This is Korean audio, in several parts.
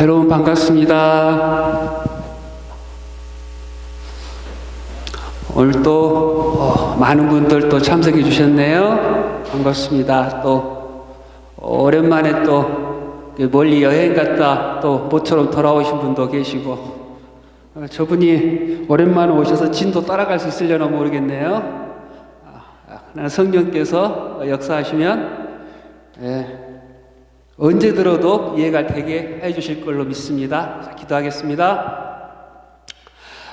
여러분 반갑습니다. 오늘 또 많은 분들 또 참석해 주셨네요. 반갑습니다. 또 오랜만에 또 멀리 여행 갔다 또 모처럼 돌아오신 분도 계시고, 저분이 오랜만에 오셔서 진도 따라갈 수 있으려나 모르겠네요. 성령께서 역사하시면 언제 들어도 이해가 되게 해주실 걸로 믿습니다. 자, 기도하겠습니다.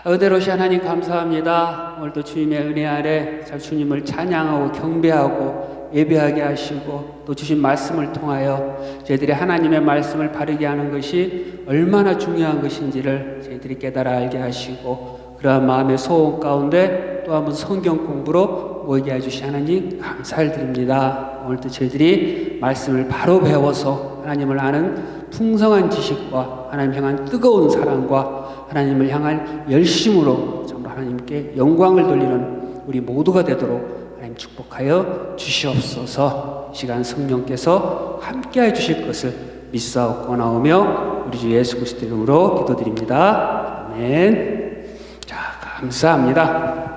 은혜로우신 하나님 감사합니다. 오늘도 주님의 은혜 아래 잘 주님을 찬양하고 경배하고 예배하게 하시고 또 주신 말씀을 통하여 저희들이 하나님의 말씀을 바르게 하는 것이 얼마나 중요한 것인지를 저희들이 깨달아 알게 하시고, 그러한 마음의 소원 가운데 또 한번 성경 공부로 모이게 해주신 하나님 감사를 드립니다. 오늘도 저희들이 말씀을 바로 배워서 하나님을 아는 풍성한 지식과 하나님 향한 뜨거운 사랑과 하나님을 향한 열심으로 정말 하나님께 영광을 돌리는 우리 모두가 되도록 하나님 축복하여 주시옵소서. 시간 성령께서 함께 해주실 것을 믿사옵고 나오며 우리 주 예수 그리스도 이름으로 기도드립니다. 아멘. 자, 감사합니다.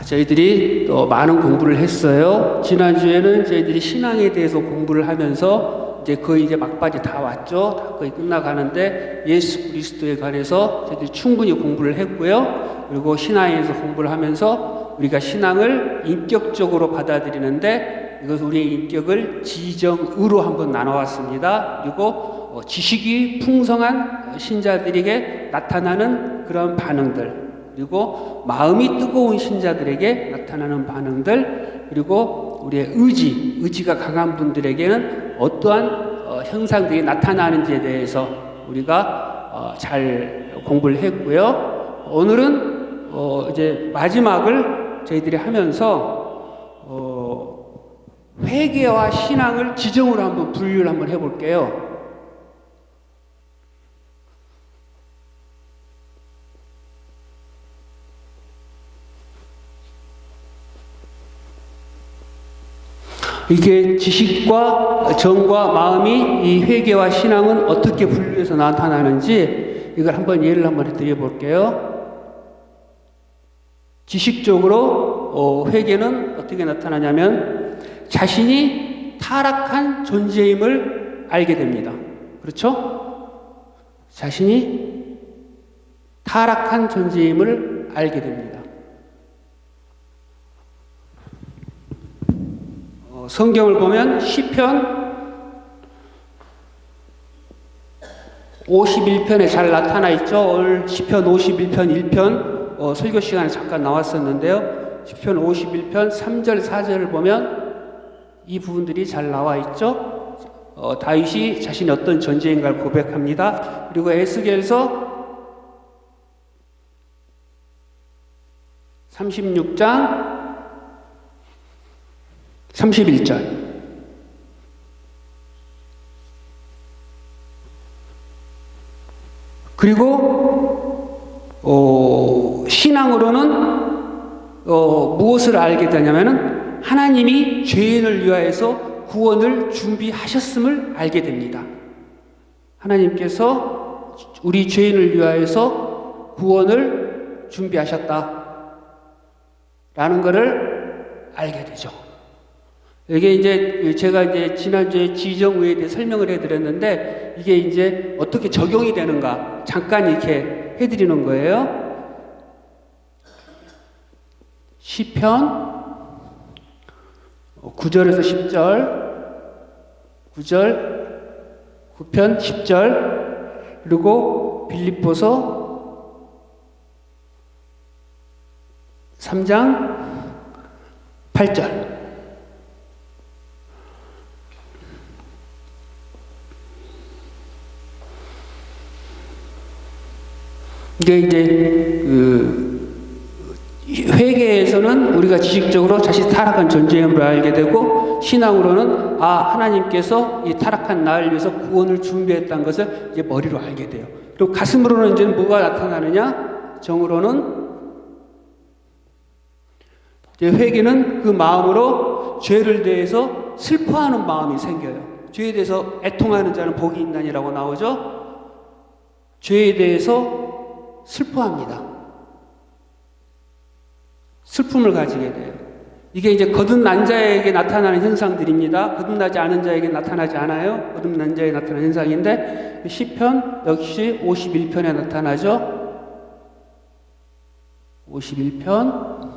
저희들이 또 많은 공부를 했어요. 지난주에는 저희들이 신앙에 대해서 공부를 하면서 이제 거의 막바지 다 왔죠. 다 거의 끝나가는데 예수 그리스도에 관해서 저희들이 충분히 공부를 했고요. 그리고 신앙에 대해서 공부를 하면서 우리가 신앙을 인격적으로 받아들이는데 이것은 우리의 인격을 지정의로 한번 나눠왔습니다. 그리고 지식이 풍성한 신자들에게 나타나는 그런 반응들, 그리고 마음이 뜨거운 신자들에게 나타나는 반응들, 그리고 우리의 의지가 강한 분들에게는 어떠한 현상들이 나타나는지에 대해서 우리가 잘 공부를 했고요. 오늘은 이제 마지막을 저희들이 하면서 회개와 신앙을 지정으로 한번 분류를 한번 해볼게요. 이게 지식과 정과 마음이 이 회개와 신앙은 어떻게 분류해서 나타나는지 이걸 한번 예를 한번 드려볼게요. 지식적으로 회개는 어떻게 나타나냐면 자신이 타락한 존재임을 알게 됩니다. 그렇죠? 자신이 타락한 존재임을 알게 됩니다. 성경을 보면 시편 51편에 잘 나타나 있죠. 오늘 시편 51편 1편 설교 시간에 잠깐 나왔었는데요. 시편 51편 3절 4절을 보면 이 부분들이 잘 나와 있죠. 다윗이 자신이 어떤 존재인가를 고백합니다. 그리고 에스겔서 36장 31절. 그리고 신앙으로는 무엇을 알게 되냐면은 하나님이 죄인을 위하여서 구원을 준비하셨음을 알게 됩니다. 하나님께서 우리 죄인을 위하여서 구원을 준비하셨다라는 것을 알게 되죠. 이게 이제 제가 이제 지난주에 지정의에 대해 설명을 해드렸는데 이게 이제 어떻게 적용이 되는가 잠깐 이렇게 해드리는 거예요. 시편 9절에서 10절, 9편 10절, 그리고 빌립보서 3장 8절. 이게 이제 회개에서는 우리가 지식적으로 자신이 타락한 존재임을 알게 되고, 신앙으로는 하나님께서 이 타락한 나를 위해서 구원을 준비했다는 것을 이제 머리로 알게 돼요. 그리고 가슴으로는 이제 뭐가 나타나느냐? 정으로는 이제 회개는 그 마음으로 죄를 대해서 슬퍼하는 마음이 생겨요. 죄에 대해서 애통하는 자는 복이 있나니라고 나오죠. 죄에 대해서 슬퍼합니다. 슬픔을 가지게 돼요. 이게 이제 거듭난 자에게 나타나는 현상들입니다. 거듭나지 않은 자에게 나타나지 않아요. 거듭난 자에게 나타나는 현상인데 시편 역시 51편에 나타나죠. 51편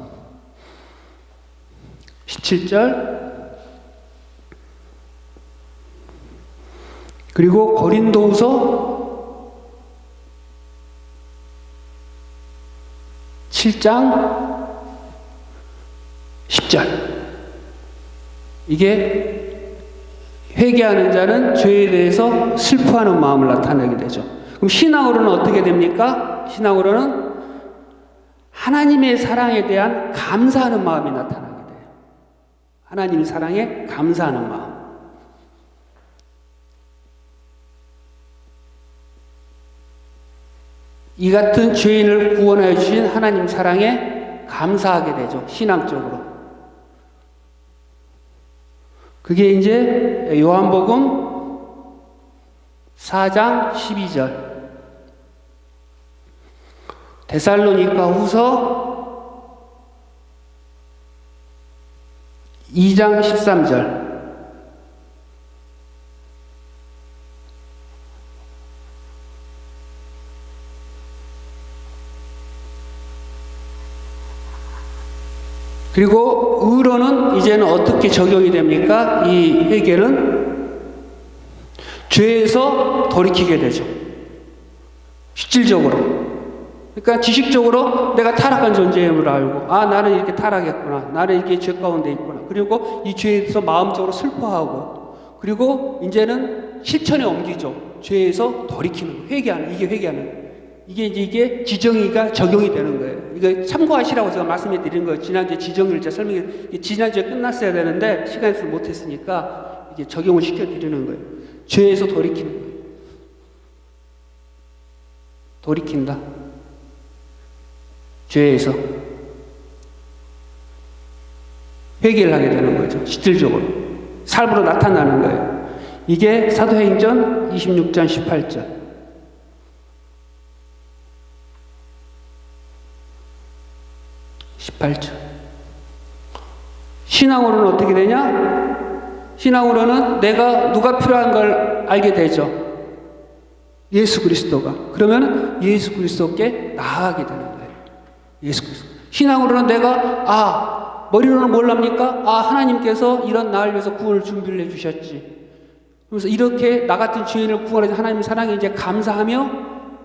17절 그리고 고린도후서 7장 10절 이게 회개하는 자는 죄에 대해서 슬퍼하는 마음을 나타내게 되죠. 그럼 신앙으로는 어떻게 됩니까? 신앙으로는 하나님의 사랑에 대한 감사하는 마음이 나타나게 돼요. 하나님의 사랑에 감사하는 마음. 이 같은 죄인을 구원하여 주신 하나님 사랑에 감사하게 되죠. 신앙적으로. 그게 이제 요한복음 4장 12절 데살로니가 후서 2장 13절 그리고 의로는 이제는 어떻게 적용이 됩니까? 이 회개는 죄에서 돌이키게 되죠. 실질적으로. 그러니까 지식적으로 내가 타락한 존재임을 알고 나는 이렇게 타락했구나. 나는 이렇게 죄 가운데 있구나. 그리고 이 죄에서 마음적으로 슬퍼하고 그리고 이제는 실천에 옮기죠. 죄에서 돌이키는 거. 회개하는 이게 회개하는 이게 지정의가 적용이 되는 거예요. 이거 참고하시라고 제가 말씀해 드리는 거예요. 지난주에 지정의를 제가 설명해, 지난주에 끝났어야 되는데 시간이 있어서 못했으니까 이게 적용을 시켜 드리는 거예요. 죄에서 돌이키는 거예요. 돌이킨다. 죄에서 회개를 하게 되는 거죠. 실질적으로 삶으로 나타나는 거예요. 이게 사도행전 26장 18절. 18절. 신앙으로는 어떻게 되냐? 신앙으로는 내가 누가 필요한 걸 알게 되죠. 예수 그리스도가. 그러면 예수 그리스도께 나아가게 되는 거예요. 예수 그리스도. 신앙으로는 내가 머리로는 뭘 합니까? 하나님께서 이런 나를 위해서 구원을 준비를 해주셨지. 그래서 이렇게 나 같은 죄인을 구원해 준 하나님 사랑에 이제 감사하며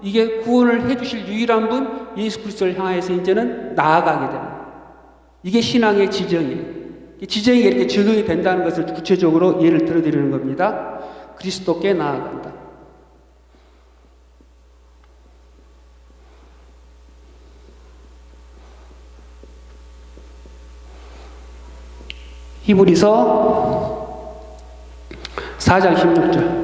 이게 구원을 해주실 유일한 분 예수 그리스도를 향해서 이제는 나아가게 되는 거예요. 이게 신앙의 지정이에요. 지정이 이렇게 적용이 된다는 것을 구체적으로 예를 들어드리는 겁니다. 그리스도께 나아간다. 히브리서 4장 16절.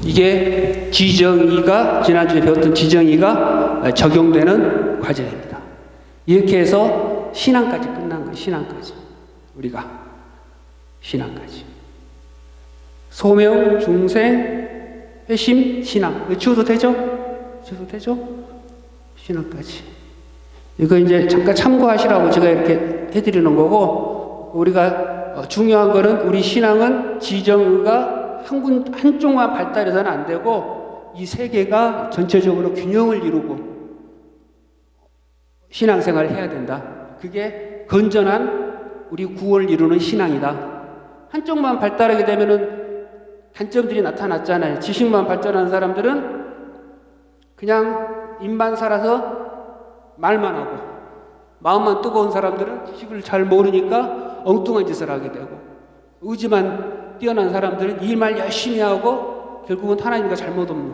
이게 지정의가 지난주에 배웠던 지정의가 적용되는 과정입니다. 이렇게 해서 신앙까지 끝난 거예요. 신앙까지. 우리가 신앙까지. 소명, 중생, 회심, 신앙. 지워도 되죠? 지워도 되죠? 신앙까지. 이거 이제 잠깐 참고하시라고 제가 이렇게 해드리는 거고, 우리가 중요한 거는 우리 신앙은 지정의가 한쪽만 발달해서는 안 되고 이 세 개가 전체적으로 균형을 이루고 신앙생활을 해야 된다. 그게 건전한 우리 구원을 이루는 신앙이다. 한쪽만 발달하게 되면은 단점들이 나타났잖아요. 지식만 발전하는 사람들은 그냥 입만 살아서 말만 하고 마음만 뜨거운 사람들은 지식을 잘 모르니까 엉뚱한 짓을 하게 되고 의지만 뛰어난 사람들은 일만 열심히 하고 결국은 하나님과 잘못 없는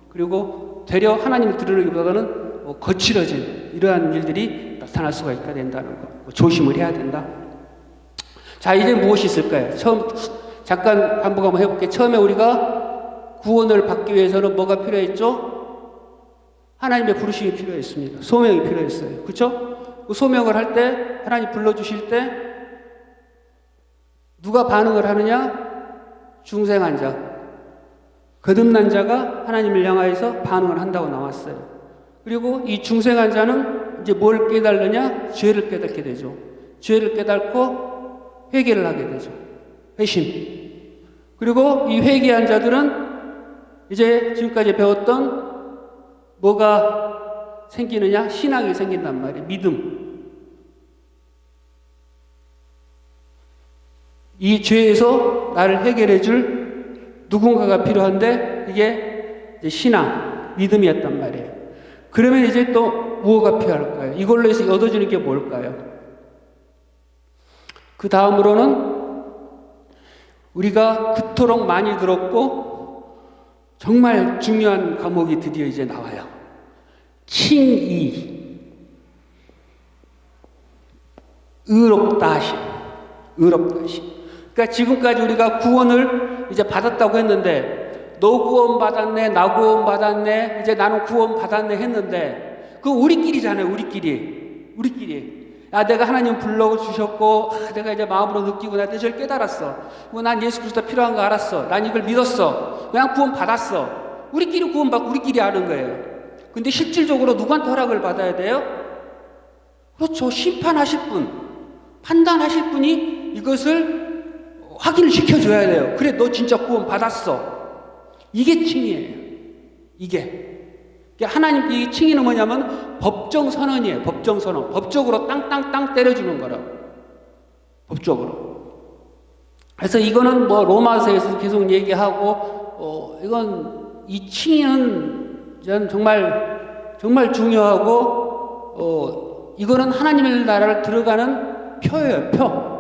그리고 되려 하나님을 드러내기보다는 거칠어진 이러한 일들이 나타날 수가 있게 된다는 거 조심을 해야 된다. 자, 이제 무엇이 있을까요? 잠깐 반복 한번 해볼게요. 처음에 우리가 구원을 받기 위해서는 뭐가 필요했죠? 하나님의 부르심이 필요했습니다. 소명이 필요했어요. 그렇죠? 그 소명을 할 때 하나님 불러주실 때 누가 반응을 하느냐? 중생한 자, 거듭난 자가 하나님을 향하여서 반응을 한다고 나왔어요. 그리고 이 중생한 자는 이제 뭘 깨달느냐? 죄를 깨닫게 되죠. 죄를 깨닫고 회개를 하게 되죠. 회심. 그리고 이 회개한 자들은 이제 지금까지 배웠던 뭐가 생기느냐? 신앙이 생긴단 말이에요. 믿음. 이 죄에서 나를 해결해 줄 누군가가 필요한데 이게 이제 신앙, 믿음이었단 말이에요. 그러면 이제 또 무엇가 필요할까요? 이걸로 해서 얻어지는 게 뭘까요? 그 다음으로는 우리가 그토록 많이 들었고 정말 중요한 과목이 드디어 이제 나와요. 칭의. 의롭다 하심. 의롭다 하심. 그러니까 지금까지 우리가 구원을 이제 받았다고 했는데 너 구원 받았네, 나 구원 받았네, 이제 나는 구원 받았네 했는데 그거 우리끼리잖아요. 우리끼리. 야, 내가 하나님 불러주셨고 내가 이제 마음으로 느끼고 나 뜻을 깨달았어. 난 예수 그리스도 필요한 거 알았어. 난 이걸 믿었어. 그냥 구원 받았어. 우리끼리 구원 받고 우리끼리 아는 거예요. 근데 실질적으로 누구한테 허락을 받아야 돼요? 그렇죠. 심판하실 분, 판단하실 분이 이것을 확인을 시켜줘야 돼요. 그래, 너 진짜 구원 받았어. 이게 칭의예요. 이게. 하나님 이 칭의는 뭐냐면 법정선언이에요. 법정선언. 법적으로 땅땅땅 때려주는 거라고. 법적으로. 그래서 이거는 뭐 로마서에서 계속 얘기하고 이건 이 칭의는 저는 정말 중요하고 이거는 하나님의 나라를 들어가는 표예요. 표.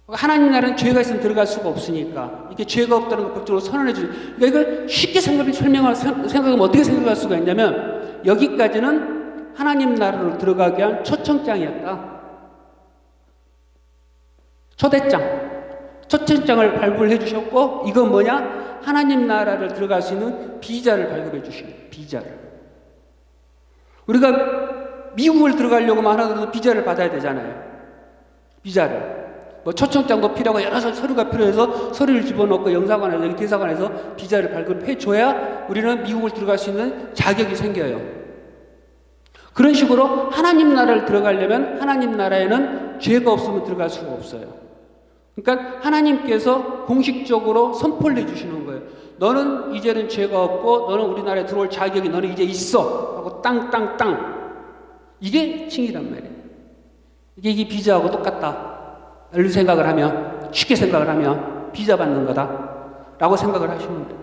하나님 나라는 죄가 있으면 들어갈 수가 없으니까 이게 죄가 없다는 걸 법적으로 선언해 주죠. 그러니까 이걸 쉽게 생각하면 어떻게 생각할 수가 있냐면 여기까지는 하나님 나라로 들어가게 한 초청장이었다. 초대장을 발굴해 주셨고 이건 뭐냐? 하나님 나라를 들어갈 수 있는 비자를 발굴해 주시는 비자를. 우리가 미국을 들어가려고만 하더라도 비자를 받아야 되잖아요. 비자를. 뭐 초청장도 필요하고 여러 서류가 필요해서 서류를 집어넣고 영사관에서 여기 대사관에서 비자를 발급해 줘야 우리는 미국을 들어갈 수 있는 자격이 생겨요. 그런 식으로 하나님 나라를 들어가려면 하나님 나라에는 죄가 없으면 들어갈 수가 없어요. 그러니까 하나님께서 공식적으로 선포를 해주시는 거예요. 너는 이제는 죄가 없고 너는 우리나라에 들어올 자격이 너는 이제 있어 하고 땅땅땅. 이게 칭의란 말이에요. 이게 비자하고 똑같다. 쉽게 생각을 하면 비자 받는 거다라고 생각을 하시면 돼요.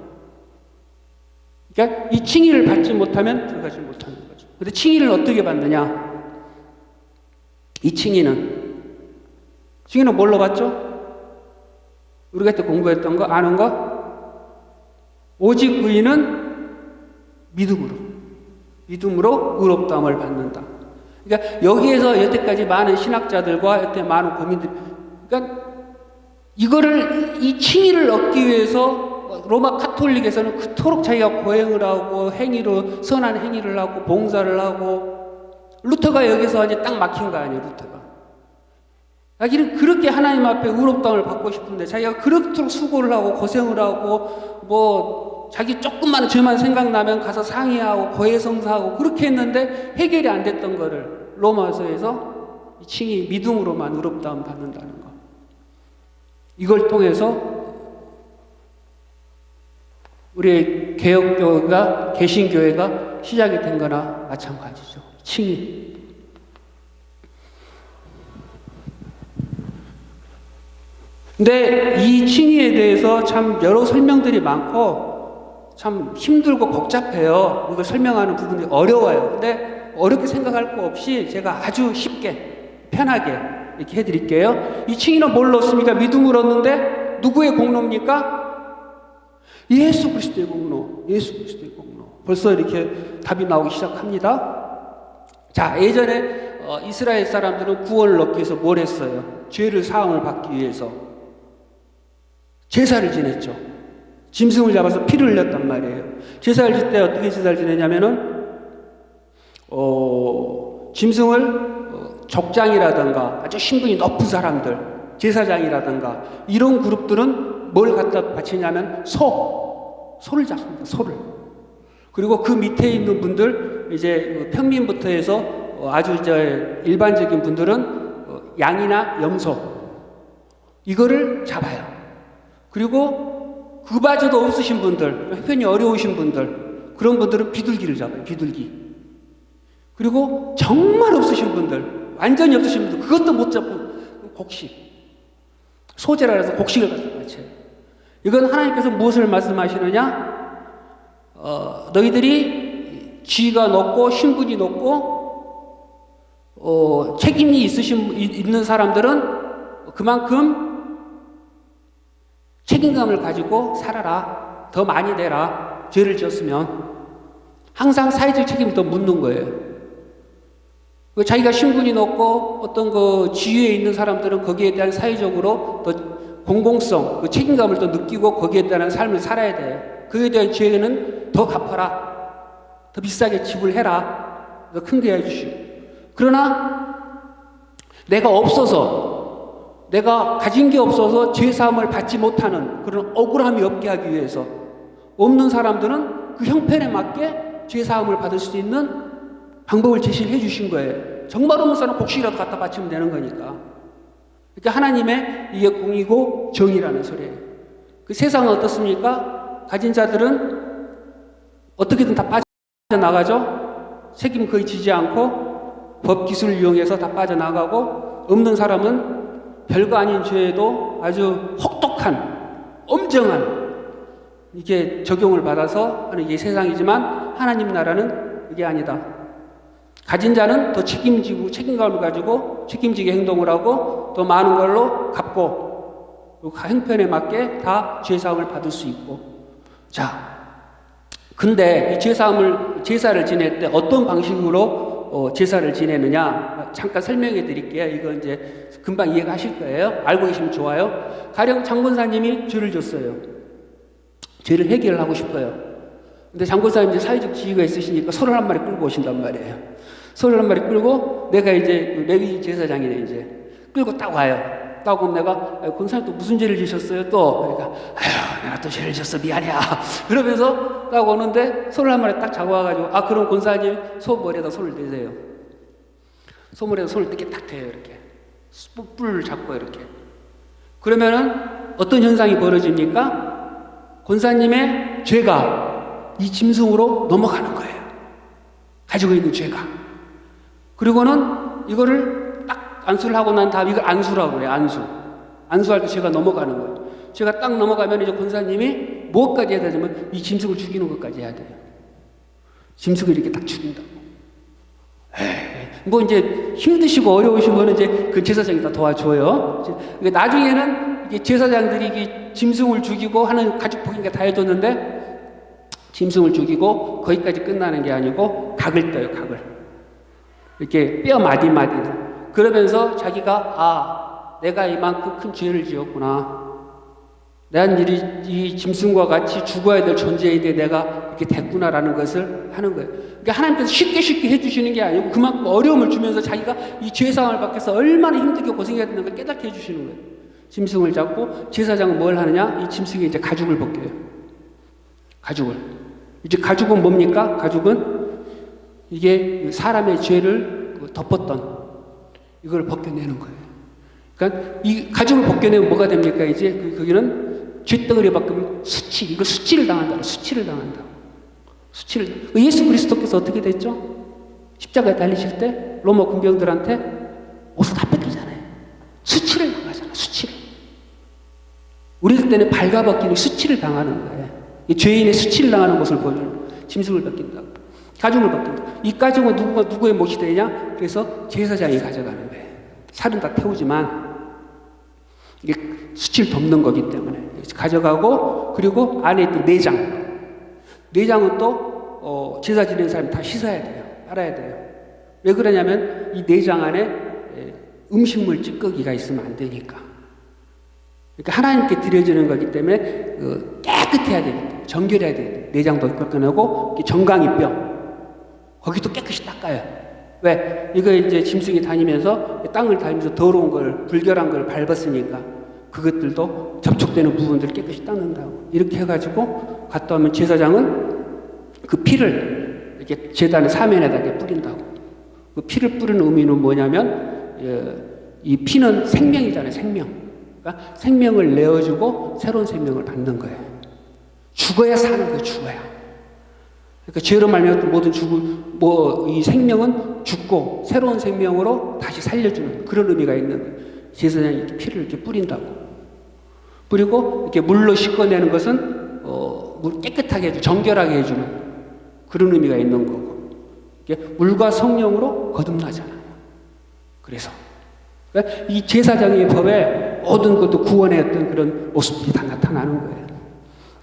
그러니까 이 칭의를 받지 못하면 들어가지 못하는 거죠. 그런데 칭의를 어떻게 받느냐? 이 칭의는 뭘로 받죠? 우리가 그때 공부했던 거, 아는 거? 오직 의인은 믿음으로 의롭다함을 받는다. 그러니까 여기에서 여태까지 많은 신학자들과 여태 많은 고민들, 그러니까 이 칭의를 얻기 위해서 로마 카톨릭에서는 그토록 자기가 고행을 하고 선한 행위를 하고 봉사를 하고 루터가 여기서 이제 딱 막힌 거 아니에요. 루터가 자기는 그렇게 하나님 앞에 의롭다함을 받고 싶은데 자기가 그렇도록 수고를 하고 고생을 하고 뭐 자기 조금만 죄만 생각나면 가서 상의하고 고해성사하고 그렇게 했는데 해결이 안 됐던 거를 로마서에서 이 칭의 믿음으로만 의롭다함 받는다는 거. 이걸 통해서 우리 개혁교회가 개신교회가 시작이 된 거나 마찬가지죠. 칭의. 근데 이 칭의에 대해서 참 여러 설명들이 많고 참 힘들고 복잡해요. 이걸 설명하는 부분이 어려워요. 근데 어렵게 생각할 거 없이 제가 아주 쉽게 편하게 이렇게 해드릴게요. 이 칭의는 뭘 넣습니까? 믿음을 얻는데 누구의 공로입니까? 예수 그리스도의 공로. 벌써 이렇게 답이 나오기 시작합니다. 자, 예전에 이스라엘 사람들은 구원을 얻기 위해서 뭘 했어요? 죄를 사함을 받기 위해서 제사를 지냈죠. 짐승을 잡아서 피를 흘렸단 말이에요. 제사를 질 때 어떻게 제사를 지내냐면은 짐승을 족장이라든가 아주 신분이 높은 사람들, 제사장이라든가 이런 그룹들은 뭘 갖다 바치냐면 소를 잡습니다. 소를. 그리고 그 밑에 있는 분들, 이제 평민부터 해서 아주 이제 일반적인 분들은 양이나 염소 이거를 잡아요. 그리고 그마저도 없으신 분들, 형편이 어려우신 분들, 그런 분들은 비둘기를 잡아요. 비둘기. 그리고 정말 없으신 분들, 완전히 없으신 분들, 그것도 못 잡고 곡식, 소제라 해서 곡식을 갖다 바쳐요. 이건 하나님께서 무엇을 말씀하시느냐? 너희들이 지위가 높고 신분이 높고 책임이 있는 사람들은 그만큼 책임감을 가지고 살아라. 더 많이 내라. 죄를 지었으면. 항상 사회적 책임을 더 묻는 거예요. 자기가 신분이 높고 어떤 그 지위에 있는 사람들은 거기에 대한 사회적으로 더 공공성, 그 책임감을 더 느끼고 거기에 대한 삶을 살아야 돼. 그에 대한 죄는 더 갚아라. 더 비싸게 지불해라. 더 큰 게 해주시고. 그러나 내가 없어서, 내가 가진 게 없어서 죄사함을 받지 못하는 그런 억울함이 없게 하기 위해서 없는 사람들은 그 형편에 맞게 죄사함을 받을 수 있는 방법을 제시를 해주신 거예요. 정말 없는 사람은 곡식이라도 갖다 바치면 되는 거니까. 그러니까 하나님의 이게 공이고 정의라는 소리예요. 그 세상은 어떻습니까? 가진 자들은 어떻게든 다 빠져나가죠. 책임 거의 지지 않고 법 기술을 이용해서 다 빠져나가고, 없는 사람은 별거 아닌 죄에도 아주 혹독한 엄정한 이게 적용을 받아서 하는 게 세상이지만 하나님 나라는 이게 아니다. 가진 자는 더 책임지고 책임감을 가지고 책임지게 행동을 하고 더 많은 걸로 갚고 그리고 형편에 맞게 다 죄사함을 받을 수 있고. 자, 근데 이 제사를 지낼 때 어떤 방식으로 제사를 지내느냐 잠깐 설명해 드릴게요. 이거 이제 금방 이해가 하실 거예요. 알고 계시면 좋아요. 가령 장권사님이 죄를 졌어요. 죄를 해결하고 싶어요. 근데 장권사님 이제 사회적 지위가 있으시니까 소를 한 마리 끌고 오신단 말이에요. 소를 한 마리 끌고 내가 이제 레위 제사장이네 이제 끌고 딱 와요. 딱 오면 내가 권사님 또 무슨 죄를 지셨어요? 또 그러니까 아휴 내가 또 죄를 졌어 미안해 그러면서 딱 오는데 소를 한 마리 딱 잡아와가지고 그럼 권사님 소 머리에다 손을 대세요. 소 머리에다 손을 이렇게 딱 대요. 이렇게 뿔을 잡고 이렇게. 그러면은 어떤 현상이 벌어집니까? 권사님의 죄가 이 짐승으로 넘어가는 거예요. 가지고 있는 죄가. 그리고는 이거를 딱 안수를 하고 난 다음에 이걸 안수라고 그래요. 안수할 때 죄가 넘어가는 거예요. 죄가 딱 넘어가면 이제 권사님이 무엇까지 해야 되냐면 이 짐승을 죽이는 것까지 해야 돼요. 짐승을 이렇게 딱 죽인다고. 뭐 이제 힘드시고 어려우신 거는 이제 그 제사장이 다 도와줘요. 나중에는 이게 제사장들이 이게 짐승을 죽이고 하는 가죽 포기가 다 해줬는데 짐승을 죽이고 거기까지 끝나는 게 아니고 각을 떠요. 각을. 이렇게 뼈 마디마디. 그러면서 자기가 내가 이만큼 큰 죄를 지었구나. 난 이 짐승과 같이 죽어야 될 존재인데 내가 이렇게 됐구나라는 것을 하는 거예요. 그러니까 하나님께서 쉽게 해주시는 게 아니고 그만큼 어려움을 주면서 자기가 이 죄상을 받기 위해서 얼마나 힘들게 고생해야 되는 걸 깨닫게 해주시는 거예요. 짐승을 잡고 제사장은 뭘 하느냐? 이 짐승이 이제 가죽을 벗겨요. 가죽을. 이제 가죽은 뭡니까? 가죽은 이게 사람의 죄를 덮었던 이걸 벗겨내는 거예요. 그러니까 이 가죽을 벗겨내면 뭐가 됩니까? 이제 거기는 쇳덩어리 밖으로 이거 수치를 당한다. 수치를 당한다. 예수 그리스도께서 어떻게 됐죠? 십자가에 달리실 때 로마 군병들한테 옷을 다 뺏기잖아요. 수치를 당하잖아요. 수치를. 우리들 때는 발가벗기는 수치를 당하는 거예요. 죄인의 수치를 당하는 것을 보여주는 거예요. 짐승을 벗긴다고. 가죽을 벗긴다. 이 가죽은 누구의 몫이 되냐? 그래서 제사장이 가져가는 거예요. 살은 다 태우지만 이게 수치를 덮는 거기 때문에 가져가고, 그리고 안에 있던 내장은 또 제사 지내는 사람이 다 씻어야 돼요. 알아야 돼요. 왜 그러냐면 이 내장 안에 음식물 찌꺼기가 있으면 안 되니까. 그러니까 하나님께 드려지는 거기 때문에 깨끗해야 되겠다. 정결해야 되겠다. 내장도 꺾어내고 정강이뼈 거기도 깨끗이 닦아요. 왜? 이거 이제 짐승이 다니면서 땅을 다니면서 더러운 걸 불결한 걸 밟았으니까 그것들도 접촉되는 부분들을 깨끗이 닦는다고. 이렇게 해가지고 갔다 오면 제사장은 그 피를 이렇게 제단의 사면에다 이렇게 뿌린다고. 그 피를 뿌리는 의미는 뭐냐면 이 피는 생명이잖아요. 생명. 그러니까 생명을 내어주고 새로운 생명을 받는 거예요. 죽어야 사는 거예요. 죽어야. 그러니까 죄로 말미암아 모든 이 생명은 죽고 새로운 생명으로 다시 살려주는 그런 의미가 있는 거예요. 제사장이 이렇게 피를 이렇게 뿌린다고. 뿌리고 이렇게 물로 씻어내는 것은 물 깨끗하게 해주고 정결하게 해주는 그런 의미가 있는 거고. 이게 물과 성령으로 거듭나잖아요. 그래서 그러니까 이 제사장의 법에 모든 것도 구원의 어떤 그런 모습들이 다 나타나는 거예요.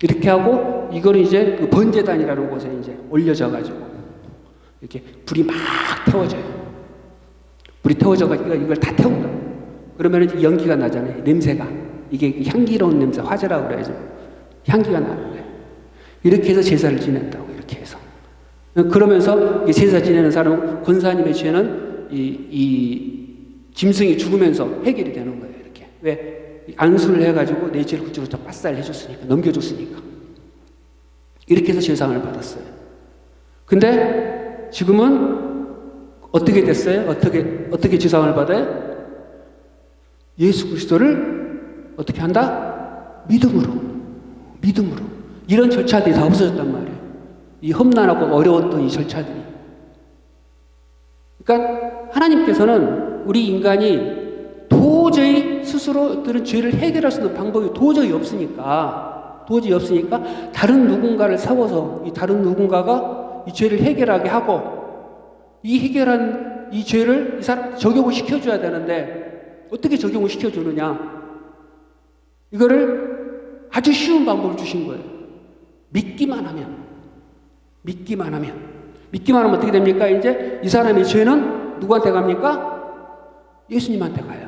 이렇게 하고 이거는 이제 그 번제단이라는 곳에 이제 올려져 가지고 이렇게 불이 막 태워져요. 불이 태워져 가지고 이걸 다 태운다. 그러면 이제 연기가 나잖아요. 냄새가. 이게 향기로운 냄새, 화제라고 그래야죠. 향기가 나는 거예요. 이렇게 해서 제사를 지낸다고. 이렇게 해서. 그러면서 제사 지내는 사람은 권사님의 죄는 이 짐승이 죽으면서 해결이 되는 거예요. 이렇게. 왜? 안수를 해가지고 내 죄를 그쪽으로 빠싸를 해줬으니까, 넘겨줬으니까. 이렇게 해서 제상을 받았어요. 근데 지금은 어떻게 됐어요? 어떻게 제상을 받아요? 예수 그리스도를 어떻게 한다? 믿음으로. 이런 절차들이 다 없어졌단 말이에요. 이 험난하고 어려웠던 이 절차들이. 그러니까 하나님께서는 우리 인간이 도저히 스스로 어떤 죄를 해결할 수 있는 방법이 도저히 없으니까 다른 누군가를 세워서 이 다른 누군가가 이 죄를 해결하게 하고 이 해결한 이 죄를 이 사람 적용을 시켜줘야 되는데 어떻게 적용을 시켜주느냐? 이거를 아주 쉬운 방법을 주신 거예요. 믿기만 하면 어떻게 됩니까? 이제 이 사람의 죄는 누구한테 갑니까? 예수님한테 가요.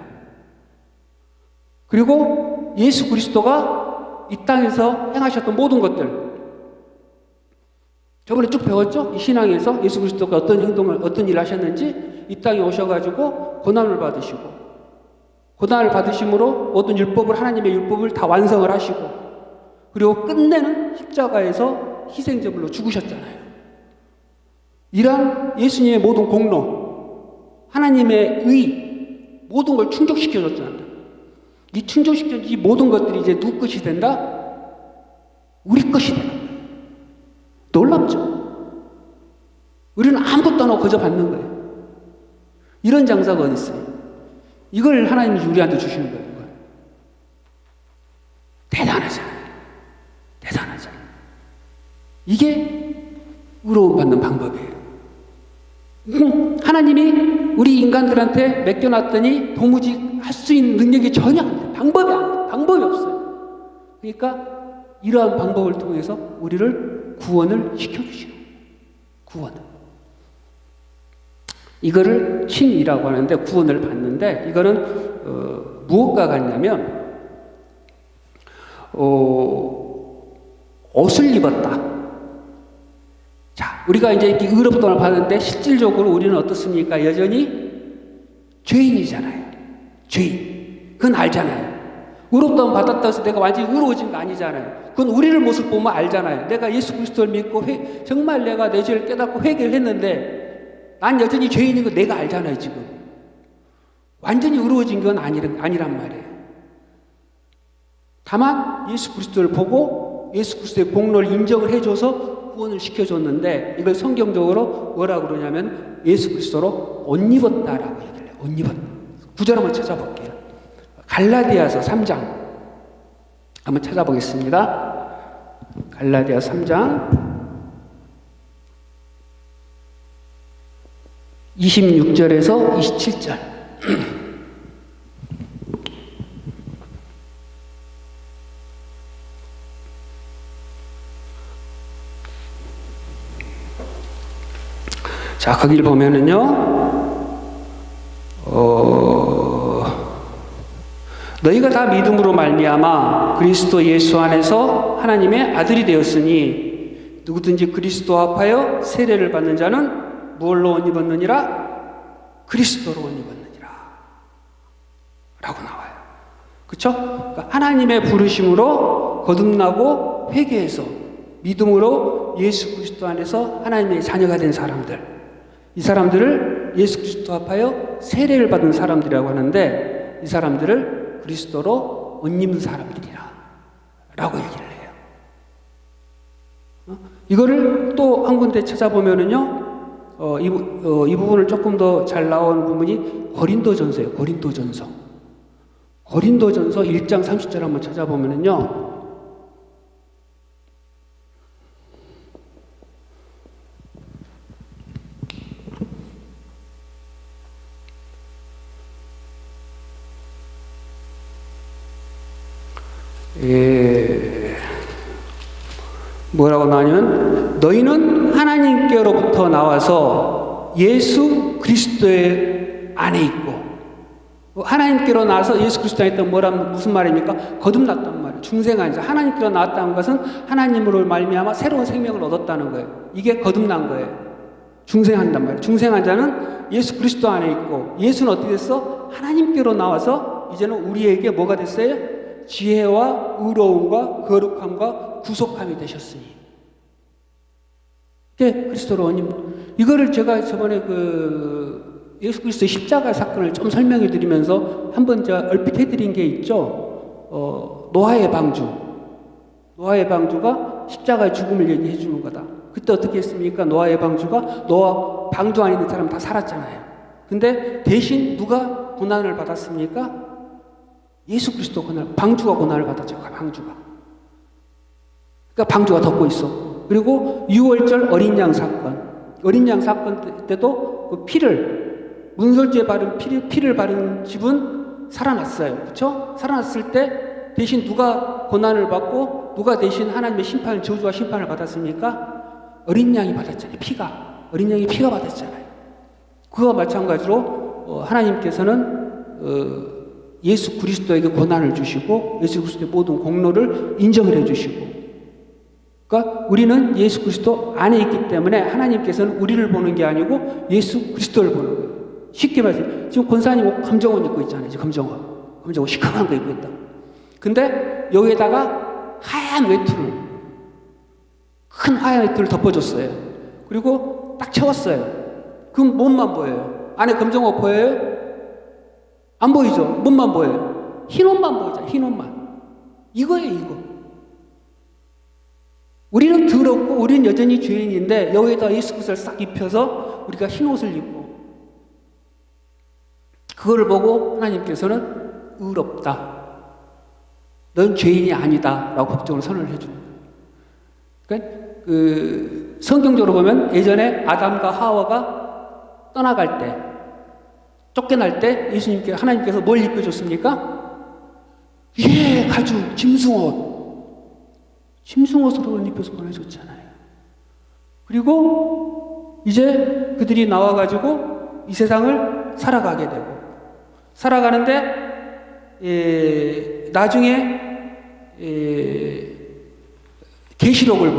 그리고 예수 그리스도가 이 땅에서 행하셨던 모든 것들 저번에 쭉 배웠죠? 이 신앙에서 예수 그리스도가 어떤 행동을 어떤 일을 하셨는지 이 땅에 오셔가지고 고난을 받으심으로 모든 율법을 하나님의 율법을 다 완성을 하시고 그리고 끝내는 십자가에서 희생제물로 죽으셨잖아요. 이러한 예수님의 모든 공로 하나님의 의 모든 걸 충족시켜줬잖아요. 이 충족시켜준 이 모든 것들이 이제 누구 것이 된다? 우리 것이 되는 거예요. 놀랍죠? 우리는 아무것도 안 하고 거저 받는 거예요. 이런 장사가 어디 있어요? 이걸 하나님이 우리한테 주시는 거예요. 대단하잖아요. 이게 의로움 받는 방법이에요. 하나님이 우리 인간들한테 맡겨놨더니 도무지 할 수 있는 능력이 전혀 안 돼요. 방법이 없어요. 그러니까 이러한 방법을 통해서 우리를 구원을 시켜주시는 구원을. 이거를 칭이라고 하는데 구원을 받는데 이거는 무엇과 같냐면 옷을 입었다. 자, 우리가 이제 이렇게 의롭다움을 받는데 실질적으로 우리는 어떻습니까? 여전히 죄인이잖아요. 죄인. 그건 알잖아요. 의롭다움 받았다고 해서 내가 완전히 의로워진 거 아니잖아요. 그건 우리를 모습 보면 알잖아요. 내가 예수 그리스도를 믿고 정말 내가 내 죄를 깨닫고 회개를 했는데 난 여전히 죄인인 거 내가 알잖아요. 지금. 완전히 의로워진 건 아니란 말이에요. 다만 예수 그리스도를 보고 예수 그리스도의 공로를 인정을 해줘서 구원을 시켜줬는데 이걸 성경적으로 뭐라고 그러냐면 예수 그리스도로 옷 입었다라고 얘기를 해요. 옷 입었다. 구절 한번 찾아볼게요. 갈라디아서 3장 한번 찾아보겠습니다. 갈라디아 3장 26절에서 27절 자, 거기를 보면은요, 너희가 다 믿음으로 말미암아 그리스도 예수 안에서 하나님의 아들이 되었으니 누구든지 그리스도와 합하여 세례를 받는 자는 무엇로 옷 입었느니라? 그리스도로 옷 입었느니라 라고 나와요. 그렇죠? 그러니까 하나님의 부르심으로 거듭나고 회개해서 믿음으로 예수 그리스도 안에서 하나님의 자녀가 된 사람들, 이 사람들을 예수 그리스도 합하여 세례를 받은 사람들이라고 하는데, 이 사람들을 그리스도로 옷 입는 사람들이라 라고 얘기를 해요. 이거를 또 한 군데 찾아보면은요, 이 부분을 조금 더 잘 나오는 부분이 고린도전서예요. 고린도전서 1장 30절 한번 찾아보면은요, 뭐라고 나오냐면, 너희는 하나님께로부터 나와서 예수 그리스도의 안에 있고, 하나님께로 나와서 예수 그리스도 안에 있다면 뭐라면 무슨 말입니까? 거듭났단 말이에요. 중생한 자. 하나님께로 나왔다는 것은 하나님으로 말미암아 새로운 생명을 얻었다는 거예요. 이게 거듭난 거예요. 중생한단 말이에요. 중생한 자는 예수 그리스도 안에 있고, 예수는 어떻게 됐어? 하나님께로 나와서 이제는 우리에게 뭐가 됐어요? 지혜와 의로움과 거룩함과 구속함이 되셨으니. 이게 그리스도로 원님. 이거를 제가 저번에 예수 그리스도의 십자가 사건을 좀 설명해 드리면서 한번 제가 얼핏 해드린 게 있죠. 노아의 방주. 노아의 방주가 십자가의 죽음을 얘기해 주는 거다. 그때 어떻게 했습니까? 노아의 방주가 노아 방주 안에 있는 사람 다 살았잖아요. 근데 대신 누가 고난을 받았습니까? 예수 그리스도 고난, 방주가 고난을 받았죠. 방주가. 그러니까 방주가 덮고 있어. 그리고 6월절 어린 양 사건. 어린 양 사건 때도 그 피를, 문설주에 바른 피를 바른 집은 살아났어요. 그렇죠? 살아났을 때 대신 누가 고난을 받고 누가 대신 하나님의 심판을, 저주와 심판을 받았습니까? 어린 양이 받았잖아요. 어린 양이 피가 받았잖아요. 그와 마찬가지로 하나님께서는 예수 그리스도에게 고난을 주시고 예수 그리스도의 모든 공로를 인정을 해주시고, 그러니까 우리는 예수 그리스도 안에 있기 때문에 하나님께서는 우리를 보는 게 아니고 예수 그리스도를 보는 거예요. 쉽게 말해서 지금 권사님 옷 검정옷 입고 있잖아요. 검정옷 시커먼 거 입고 있다. 근데 여기에다가 하얀 외투를, 큰 하얀 외투를 덮어줬어요. 그리고 딱 채웠어요. 그럼 몸만 보여요. 안에 검정옷 보여요? 안 보이죠? 몸만 보여요. 흰 옷만 보이잖아요. 흰 옷만. 이거예요, 이거. 우리는 더럽고 우리는 여전히 죄인인데 여기에다 예수 그리스도를 싹 입혀서 우리가 흰 옷을 입고, 그거를 보고 하나님께서는 의롭다, 넌 죄인이 아니다 라고 법적으로 선언을 해주는 거예요. 그러니까 성경적으로 보면 예전에 아담과 하와가 떠나갈 때, 쫓겨날 때 예수님께, 하나님께서 뭘 입혀줬습니까? 가죽 짐승옷으로 옷 입혀서 보내줬잖아요. 그리고 이제 그들이 나와가지고 이 세상을 살아가게 되고, 살아가는데 나중에 계시록을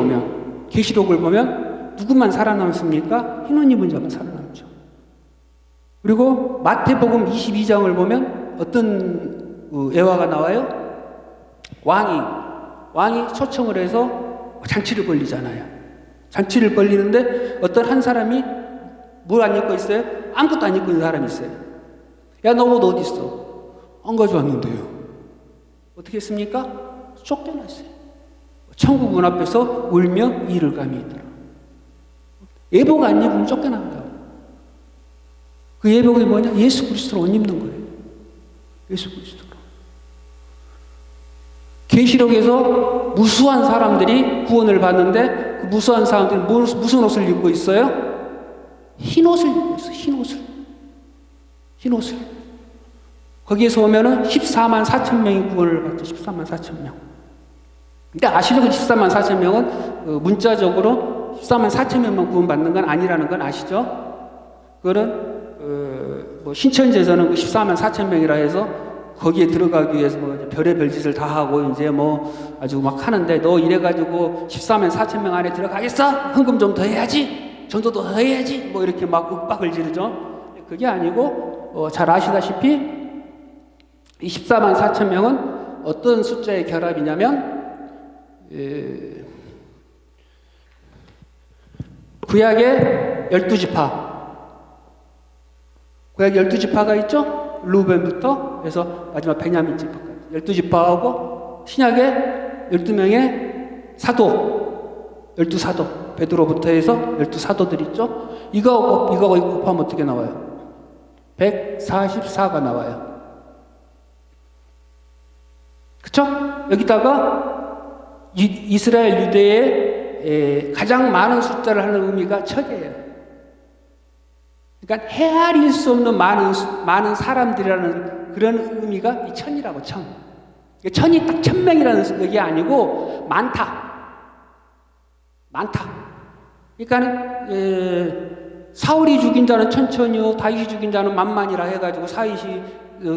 보면 누구만 살아남습니까? 흰 옷 입은 자만 살아남죠. 그리고 마태복음 22장을 보면 어떤 예화가 나와요? 왕이 초청을 해서 잔치를 벌리잖아요. 잔치를 벌리는데 어떤 한 사람이 뭘 안 입고 있어요? 아무것도 안 입고 있는 사람이 있어요. 야, 너 옷 어디 있어? 안 가져왔는데요. 어떻게 했습니까? 쫓겨났어요. 천국 문 앞에서 울며 이를 감이 있더라. 예복 안 입으면 쫓겨난다. 그 예복이 뭐냐? 예수 그리스도로 옷 입는 거예요. 예수 그리스도로. 계시록에서 무수한 사람들이 구원을 받는데 그 무수한 사람들이 무슨 옷을 입고 있어요? 흰 옷을 입고 있어요. 흰 옷을. 거기에서 보면은 14만 4천 명이 구원을 받죠. 14만 4천 명. 근데 아시죠? 그 14만 4천 명은 문자적으로 14만 4천 명만 구원받는 건 아니라는 건 아시죠? 그거는 신천지에서는 14만 4천 명이라 해서 거기에 들어가기 위해서 뭐 별의별 짓을 다 하고 이제 뭐 아주 막 하는데, 너 이래가지고 14만 4천 명 안에 들어가겠어? 헌금 좀 더 해야지, 전도도 더 해야지, 뭐 이렇게 막 윽박을 지르죠. 그게 아니고 잘 아시다시피 이 14만 4천 명은 어떤 숫자의 결합이냐면, 구약의 12지파, 구약의 12지파가 있죠? 루벤부터 해서 마지막 베냐민 지파까지 12지파하고, 신약의 12명의 사도, 12사도, 베드로부터 해서 12사도들 있죠? 이거 곱하면 어떻게 나와요? 144가 나와요. 그쵸? 여기다가 이스라엘 유대의 가장 많은 숫자를 하는 의미가 천이에요. 그러니까 헤아릴 수 없는 많은 사람들이라는 그런 의미가 이 천이라고, 천. 천이 딱 1000명이라는 얘기 아니고 많다. 그러니까 사울이 죽인 자는 천천히요, 다윗이 죽인 자는 만만이라 해가지고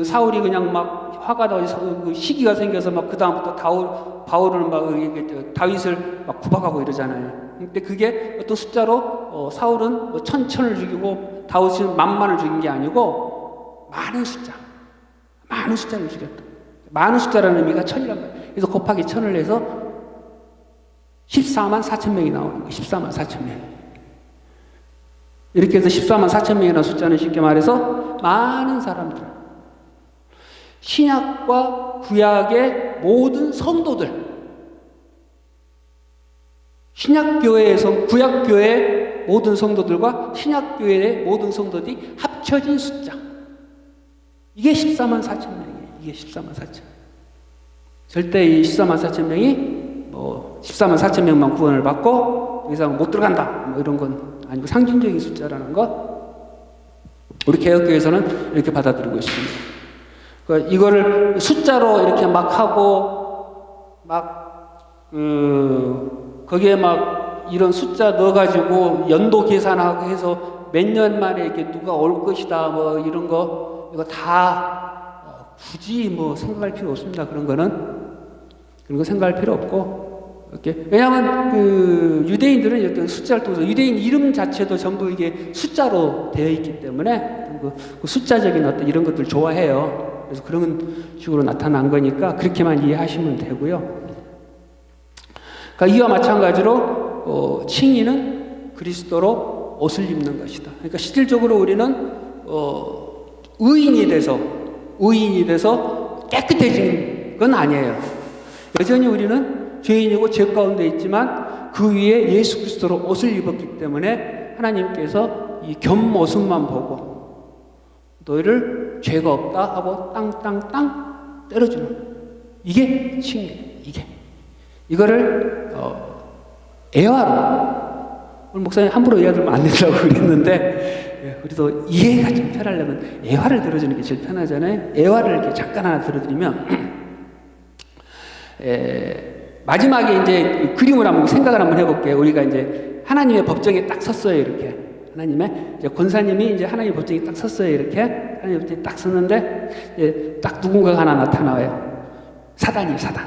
사울이 그냥 막 화가 나서 시기가 생겨서 막 그 다음부터 바울을 막 다윗을 막 구박하고 이러잖아요. 근데 그게 어떤 숫자로 사울은 뭐 천을 죽이고 다윗은 만만을 죽인 게 아니고 많은 숫자를 죽였다. 많은 숫자라는 의미가 천이란 말이에요. 그래서 곱하기 천을 해서 14만 4천 명이 나오는 거예요. 14만 4천 명. 이렇게 해서 14만 4천 명이라는 숫자는 쉽게 말해서 많은 사람들, 신약과 구약의 모든 성도들, 신약교회에서 구약교회의 모든 성도들과 신약교회의 모든 성도들이 합쳐진 숫자, 이게 14만 4천 명이에요. 이게 14만 4천. 절대 이 14만 4천 명이 뭐 14만 4천 명만 구원을 받고 더 이상 못 들어간다, 뭐 이런 건 아니고 상징적인 숫자라는 것, 우리 개혁교회에서는 이렇게 받아들이고 있습니다. 그러니까 이거를 숫자로 이렇게 막 하고 거기에 막 이런 숫자 넣어가지고 연도 계산하고 해서 몇 년 만에 이렇게 누가 올 것이다, 뭐 이런 거, 이거 다 굳이 뭐 생각할 필요 없습니다. 그런 거 생각할 필요 없고, 이렇게. 왜냐하면 유대인들은 어떤 숫자를 통해서 유대인 이름 자체도 전부 이게 숫자로 되어 있기 때문에 그 숫자적인 어떤 이런 것들 좋아해요. 그래서 그런 식으로 나타난 거니까 그렇게만 이해하시면 되고요. 그러니까 이와 마찬가지로 칭의는 그리스도로 옷을 입는 것이다. 그러니까 실질적으로 우리는 의인이 돼서 깨끗해진 건 아니에요. 여전히 우리는 죄인이고 죄 가운데 있지만 그 위에 예수 그리스도로 옷을 입었기 때문에 하나님께서 이 겉모습만 보고 너희를 죄가 없다 하고 땅 때려주는, 이게 칭의예요. 이거를 애화로, 오늘 목사님 함부로 애화들면 안 된다고 그랬는데, 그래도 이해가 좀 편하려면 애화를 들어주는 게 제일 편하잖아요. 애화를 이렇게 잠깐 하나 들어드리면, 마지막에 이제 그림을 한번 생각을 한번 해볼게요. 우리가 이제 하나님의 법정에 딱 섰어요, 이렇게. 하나님의 이제 권사님이 이제 하나님의 법정에 딱 섰어요, 이렇게. 하나님의 법정에 딱 섰는데, 이제 딱 누군가가 하나 나타나와요. 사단이에요, 사단.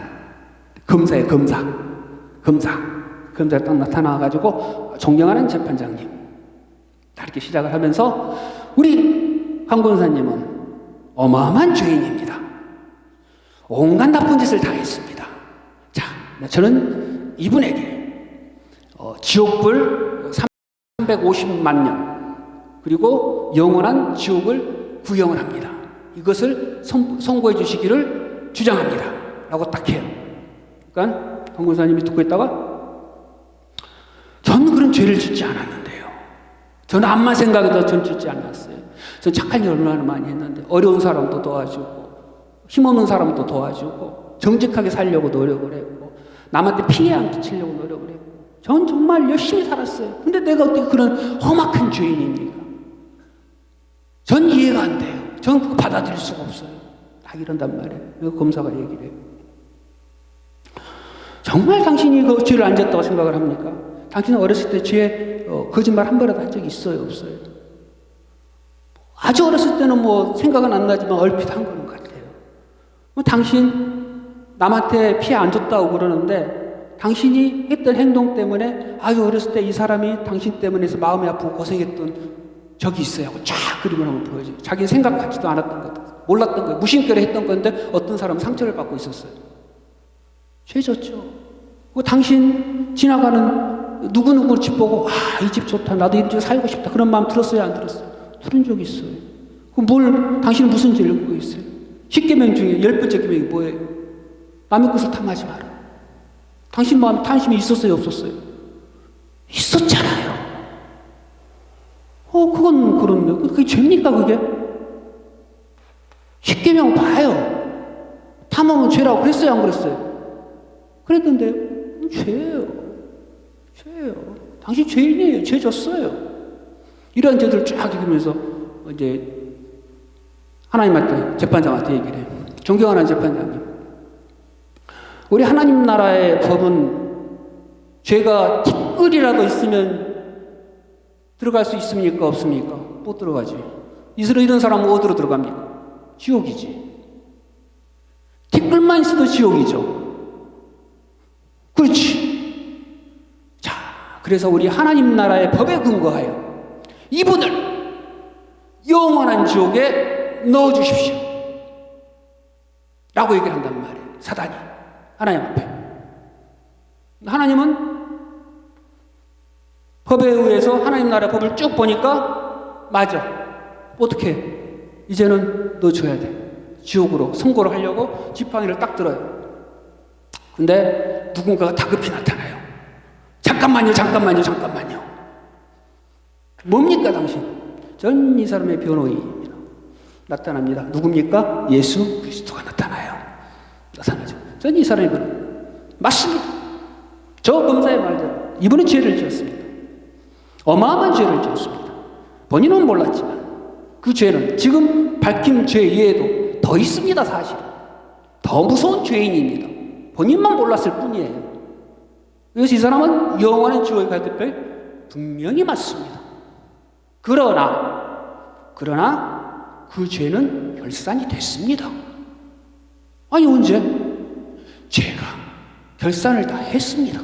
검사예요, 검사가 딱 나타나가지고 존경하는 재판장님, 이렇게 시작을 하면서 우리 황 권사님은 어마어마한 죄인입니다. 온갖 나쁜 짓을 다 했습니다. 자, 저는 이분에게 지옥불 350만 년 그리고 영원한 지옥을 구형을 합니다. 이것을 선고해 주시기를 주장합니다. 라고 딱 해요. 그러니까 황 권사님이 듣고 있다가, 저는 그런 죄를 짓지 않았는데요. 저는 암만 생각해도 전 짓지 않았어요. 전 착한 일 얼마나 많이 했는데, 어려운 사람도 도와주고 힘없는 사람도 도와주고 정직하게 살려고 노력을 했고 남한테 피해 안 끼치려고 노력을 했고 전 정말 열심히 살았어요. 근데 내가 어떻게 그런 험악한 죄인입니까? 전 이해가 안 돼요. 전 그거 받아들일 수가 없어요. 딱 이런단 말이에요. 검사가 얘기를 해요. 정말 당신이 그 죄를 안 졌다고 생각을 합니까? 당신은 어렸을 때 죄에 거짓말 한 번이라도 한 적이 있어요, 없어요? 아주 어렸을 때는 뭐 생각은 안 나지만 얼핏 한 거는 같아요. 당신 남한테 피해 안 줬다고 그러는데 당신이 했던 행동 때문에 아유 어렸을 때 이 사람이 당신 때문에 해서 마음이 아프고 고생했던 적이 있어요 하고 쫙 그림을 한번 보여줘요. 자기는 생각하지도 않았던 것, 몰랐던 거예요. 무심결에 했던 건데 어떤 사람은 상처를 받고 있었어요. 죄졌죠. 당신 지나가는 누구누구 집 보고 이 집 좋다, 나도 이 집 살고 싶다, 그런 마음 들었어요, 안 들었어요? 들은 적이 있어요. 그럼 당신은 무슨 죄를 짓고 있어요? 10계명 중에 10번째 계명이 뭐예요? 남의 것을 탐하지 마라. 당신 마음에 탐심이 있었어요, 없었어요? 있었잖아요. 그건 그렇네요. 그게 죄입니까, 그게? 10계명 봐요. 탐하면 죄라고 그랬어요, 안 그랬어요? 그랬는데, 죄예요. 죄예요. 당신 죄인이에요. 죄 졌어요. 이러한 죄들을 쫙 읽으면서, 이제, 하나님한테, 재판장한테 얘기를 해요. 존경하는 재판장님. 우리 하나님 나라의 법은 죄가 티끌이라도 있으면 들어갈 수 있습니까? 없습니까? 못 들어가지. 이런 사람은 어디로 들어갑니까? 지옥이지. 티끌만 있어도 지옥이죠. 그렇지. 자, 그래서 우리 하나님 나라의 법에 근거하여 이분을 영원한 지옥에 넣어주십시오. 라고 얘기를 한단 말이에요. 사단이. 하나님 앞에. 하나님은 법에 의해서 하나님 나라의 법을 쭉 보니까 맞아. 어떻게? 이제는 넣어줘야 돼. 지옥으로 선고를 하려고 지팡이를 딱 들어요. 근데 누군가가 다급히 나타나요. 잠깐만요. 뭡니까 당신? 전 이 사람의 변호인입니다. 나타납니다. 누굽니까? 예수 그리스도가 나타나요. 나타나죠. 전 이 사람의 변호인. 맞습니다. 저 검사의 말대로 이분은 죄를 지었습니다. 어마어마한 죄를 지었습니다. 본인은 몰랐지만 그 죄는 지금 밝힌 죄 이외에도 더 있습니다. 사실은. 더 무서운 죄인입니다. 본인만 몰랐을 뿐이에요. 그래서 이 사람은 영원한 지옥에 갈 때 분명히 맞습니다. 그러나 그 죄는 결산이 됐습니다. 아니 언제? 죄가 결산을 다 했습니다.